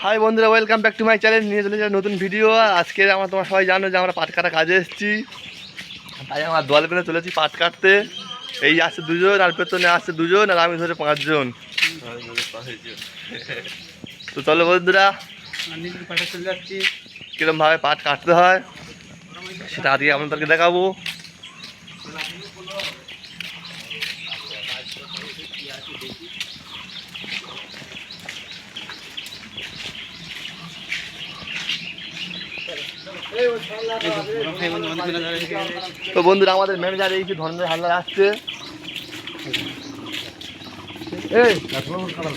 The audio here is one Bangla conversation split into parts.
হাই বন্ধুরা, welcome back to my channel. নিয়ে চলেছে নতুন ভিডিও। আজকে তোমরা সবাই জানো যে আমরা পাট কাটা কাজে এসেছি, তাই আমার দল বেঁধে চলেছি পাট কাটতে। এই আসছে দুজন, আর পেছনে আসছে দুজন, আর আমি ধরে 5 জন। তো চলো বন্ধুরা, চলে যাচ্ছি। কিরমভাবে পাট কাটতে হয় সেটা আজকে আপনাদেরকে দেখাবো। তো বন্ধুরা, আমাদের ম্যানেজার এই যে ধনঞ্জয় হালদার আসছে।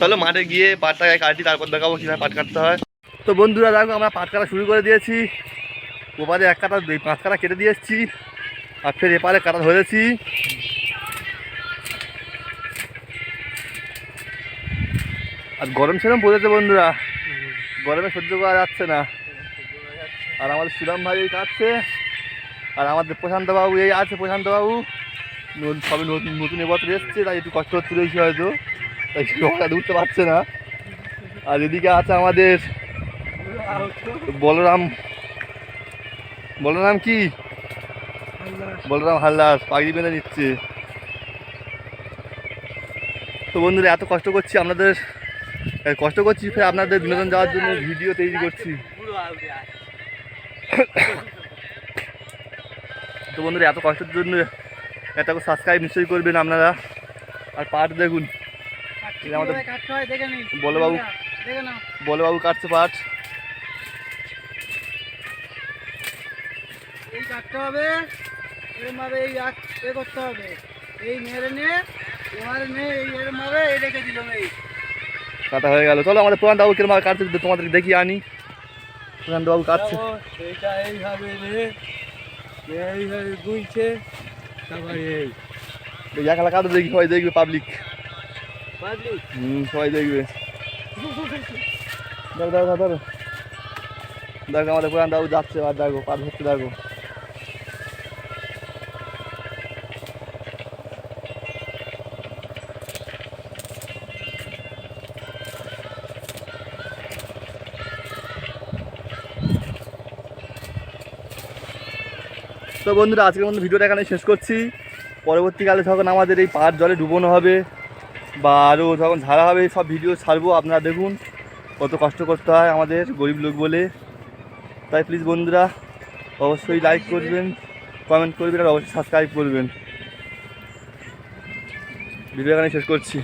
চলো মাঠে গিয়ে পাটটাকে কাটি, তারপর দেখাবো কীভাবে পাট কাটতে হয়। তো বন্ধুরা দেখো, আমরা পাট কাটা শুরু করে দিয়েছি। ওপারে 1 কাটা 5 কাটা কেটে দিয়ে এসেছি, আর ফের এপারে কাটা ধরেছি। আর গরম সেরকম পড়েছে বন্ধুরা, গরমে সহ্য করা যাচ্ছে না। আর আমাদের সুরাম ভাই এই কাটছে, আর আমাদের প্রশান্তবাবু এই আছে। প্রশান্তবাবু সবই নতুন এবছর এসছে, তাই একটু কষ্ট হচ্ছে বেশি হয়তো, তাই হঠাৎ উঠতে পারছে না। আর এদিকে আছে আমাদের বলরাম কি বলরাম হালদার, পাগড়ি বেঁধে নিচ্ছে। তো বন্ধুরা, এত কষ্ট করছি ফের আপনাদের বিনোদন যাওয়ার জন্য ভিডিও তৈরি করছি। তো বন্ধুরা, এত কষ্টের জন্য একটা সাবস্ক্রাইব নিশ্চয়ই করবেন আপনারা। আর পাট দেখুন, আমাদের বলবাবু কাটছে পাট। এই কাটতে হবে, এরমভাবে এই করতে হবে, এই মেরে নিয়ে এবারে নিয়ে এরমভাবে এই রেখে দিলাম। এই কাটা হয়ে গেল। চলো আমাদের প্রধান বাবু কিরম কাটছে তোমাদেরকে দেখিয়ে আনি। প্রধান বাবু কাটছে, এইটা এইভাবে এইভাবে গুইছে, তারপরে এই একলা কাটে দেখি, সবাই দেখবে, পাবলিক সবাই দেখবে। দেখো আমাদের প্রধান বাবু যাচ্ছে, আর দেখো পাট ধরতে দেখো। তো বন্ধুরা, আজকের মধ্যে ভিডিওটা এখানে শেষ করছি। পরবর্তীকালে যখন আমাদের এই পাট জলে ডুবোনো হবে বা আরও যখন ঝাড়া হবে, সব ভিডিও ছাড়বো। আপনারা দেখুন কত কষ্ট করতে হয় আমাদের গরিব লোক বলে। তাই প্লিজ বন্ধুরা, অবশ্যই লাইক করবেন, কমেন্ট করবেন, আর অবশ্যই সাবস্ক্রাইব করবেন। ভিডিও এখানে শেষ করছি।